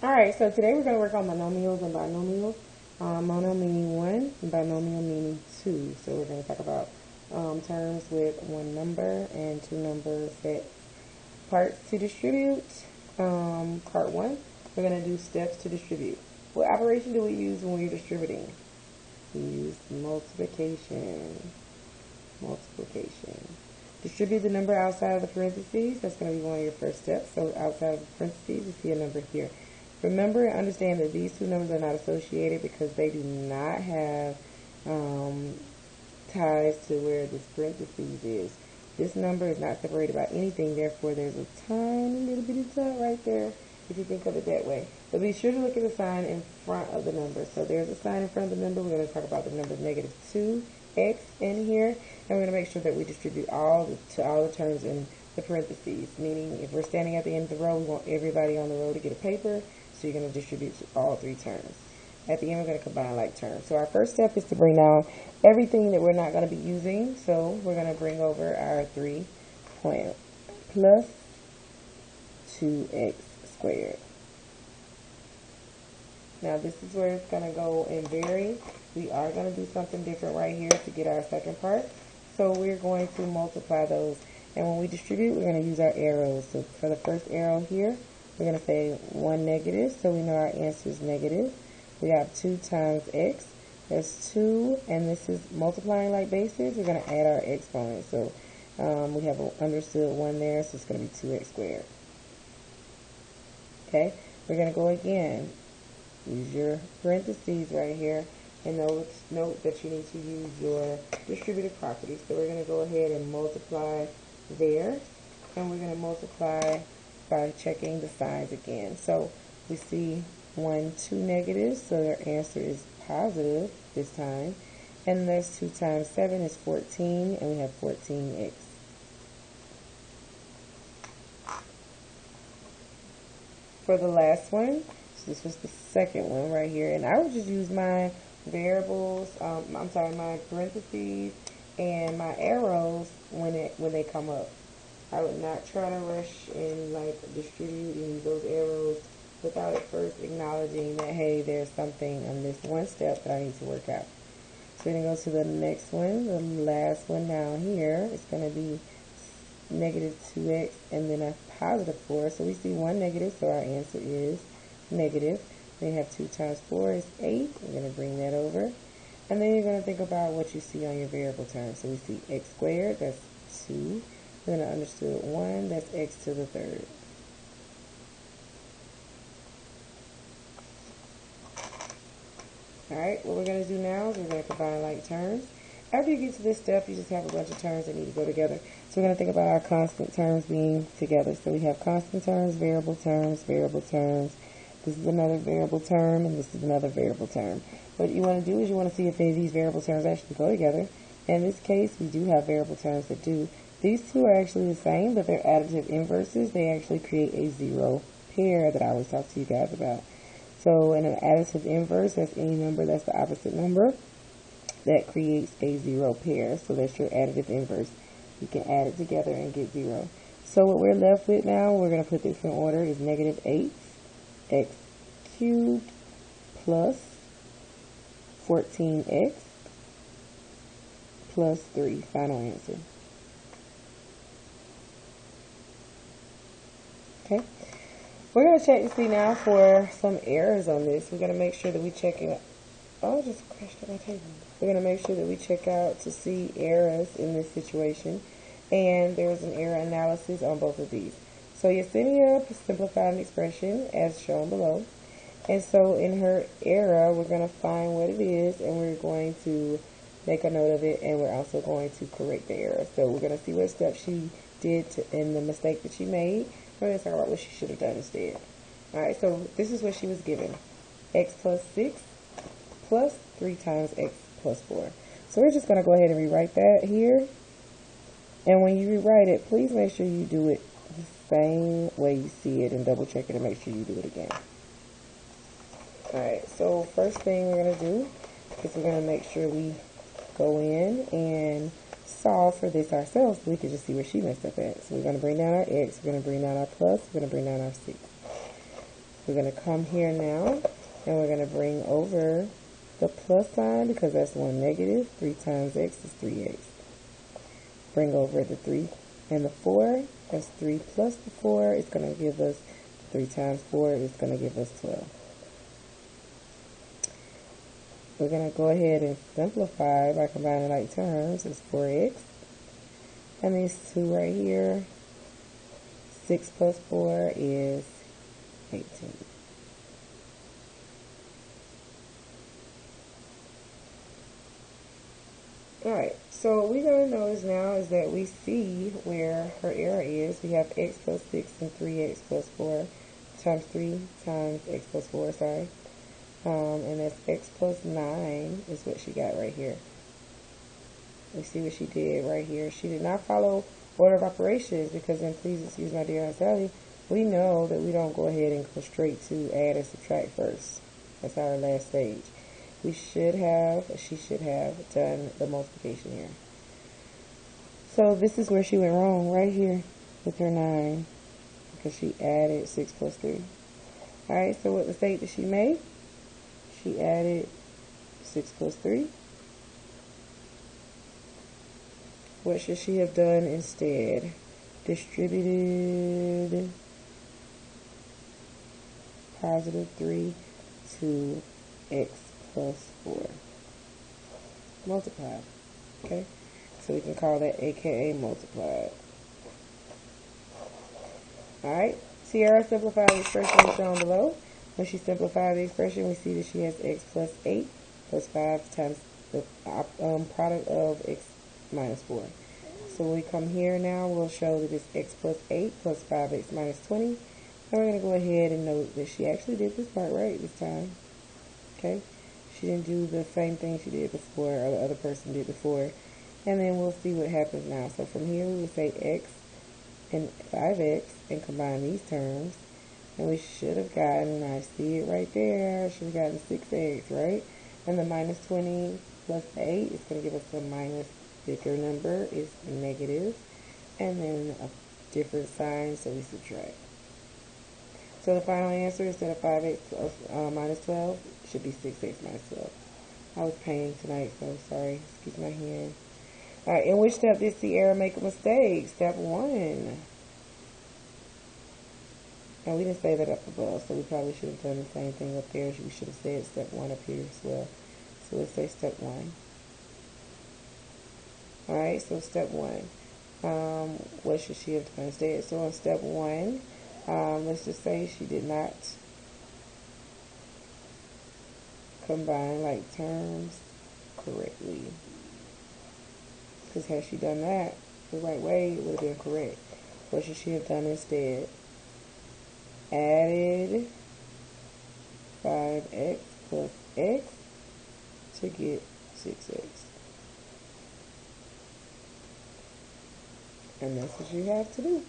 Alright, so today we're going to work on monomials and binomials. Mono meaning one and binomial meaning two. So we're going to talk about terms with one number and two number sets. Parts to distribute. Part one, we're going to do steps to distribute. What operation do we use when we're distributing? We use multiplication. Multiplication. Distribute the number outside of the parentheses. That's going to be one of your first steps. So outside of the parentheses, you see a number here. Remember and understand that these two numbers are not associated because they do not have ties to where this parentheses is. This number is not separated by anything, therefore there's a tiny little bitty dot right there if you think of it that way. But be sure to look at the sign in front of the number. So there's a sign in front of the number. We're going to talk about the number -2x in here, and we're going to make sure that we distribute all the terms in the parentheses, meaning if we're standing at the end of the row, we want everybody on the row to get a paper. So you're going to distribute all three terms. At the end, we're going to combine like terms. So our first step is to bring down everything that we're not going to be using. So we're going to bring over our 3 plus 2x squared. Now this is where it's going to go and vary. We are going to do something different right here to get our second part. So we're going to multiply those. And when we distribute, we're going to use our arrows. So for the first arrow here, we're going to say 1 negative, so we know our answer is negative. We have 2 times x. That's 2, and this is multiplying like bases. We're going to add our exponent. So we have an understood 1 there, so it's going to be 2x squared. Okay, we're going to go again. Use your parentheses right here, and note that you need to use your distributive property. So we're going to go ahead and multiply there, and we're going to multiply by checking the signs again. So we see 1, 2 negatives, so their answer is positive this time. And there's 2 times 7 is 14, and we have 14x. For the last one, so this was the second one right here, and I would just use my variables, my parentheses and my arrows when they come up. I would not try to rush and distribute and use those arrows without at first acknowledging that, hey, there's something on this one step that I need to work out. So we're going to go to the next one, the last one down here. It's going to be -2x and then a +4. So we see 1 negative, so our answer is negative. Then you have 2 times 4 is 8. We're going to bring that over. And then you're going to think about what you see on your variable term. So we see x squared, that's 2. Then I understood 1, that's x to the third. Alright, what we're going to do now is we're going to combine like terms. After you get to this step, you just have a bunch of terms that need to go together. So we're going to think about our constant terms being together. So we have constant terms, variable terms, variable terms. This is another variable term, and this is another variable term. What you want to do is you want to see if any of these variable terms actually go together. In this case, we do have variable terms that do. These two are actually the same, but they're additive inverses. They actually create a zero pair that I always talk to you guys about. So in an additive inverse, that's any number that's the opposite number that creates a zero pair. So that's your additive inverse. You can add it together and get 0. So what we're left with now, we're going to put this in order, is -8 x cubed plus 14x plus 3. Final answer. Okay, we're going to check to see now for some errors on this. We're going to make sure that we check it. Oh, I just crashed on my table. We're going to make sure that we check out to see errors in this situation. And there's an error analysis on both of these. So Yesenia simplified an expression as shown below. And so in her error, we're going to find what it is, and we're going to make a note of it, and we're also going to correct the error. So we're going to see what steps she did in the mistake that she made. We're going to talk about what she should have done instead. Alright, so this is what she was given. X plus 6 plus 3 times x plus 4. So we're just going to go ahead and rewrite that here. And when you rewrite it, please make sure you do it the same way you see it and double check it and make sure you do it again. Alright, so first thing we're going to do is we're going to make sure we go in and solve for this ourselves so we can just see where she messed up at. So we're going to bring down our x, we're going to bring down our plus, we're going to bring down our 6. We're going to come here now, and we're going to bring over the plus sign because that's 1 negative. 3 times x is 3x. Bring over the 3 and the 4. That's 3 plus the 4. It's going to give us 3 times 4. It's going to give us 12. We're going to go ahead and simplify by combining like terms. It's 4x. And these 2 right here, 6 plus 4 is 18. Alright, so what we're going to notice now is that we see where her error is. We have x plus 6 and 3x plus 4 times 3 times x plus 4, sorry. And that's x plus 9 is what she got right here. We see what she did right here. She did not follow order of operations because then, please excuse my dear Aunt Sally, we know that we don't go ahead and go straight to add and subtract first. That's our last stage. She should have done the multiplication here. So this is where she went wrong, right here with her 9, because she added 6 plus 3. Alright, so what mistake did she make? She added 6 plus 3. What should she have done instead? Distributed positive 3 to x plus 4. Multiplied. Okay? So we can call that AKA multiplied. Alright? Sierra simplified the expression shown below. When she simplified the expression, we see that she has x plus 8 plus 5 times the product of x minus 4. So when we come here now, we'll show that it's x plus 8 plus 5x minus 20. And we're going to go ahead and note that she actually did this part right this time. Okay? She didn't do the same thing she did before, or the other person did before. And then we'll see what happens now. So from here, we would say x and 5x and combine these terms. And we should have gotten, I see it right there, should have gotten 6x, right? And the minus 20 plus 8 is going to give us a minus bigger number, is negative. And then a different sign, so we subtract. So the final answer, instead of 5x plus, minus 12, should be 6x minus 12. I was painting tonight, so sorry. Excuse my hand. Alright, in which step did Sierra make a mistake? Step 1. And we didn't say that up above, so we probably should have done the same thing up there. We should have said step 1 up here as well. So let's say step 1. Alright, so step 1. What should she have done instead? So on step 1, let's just say she did not combine like terms correctly. Because had she done that the right way, it would have been correct. What should she have done instead? Added 5x plus x to get 6x. And that's what you have to do.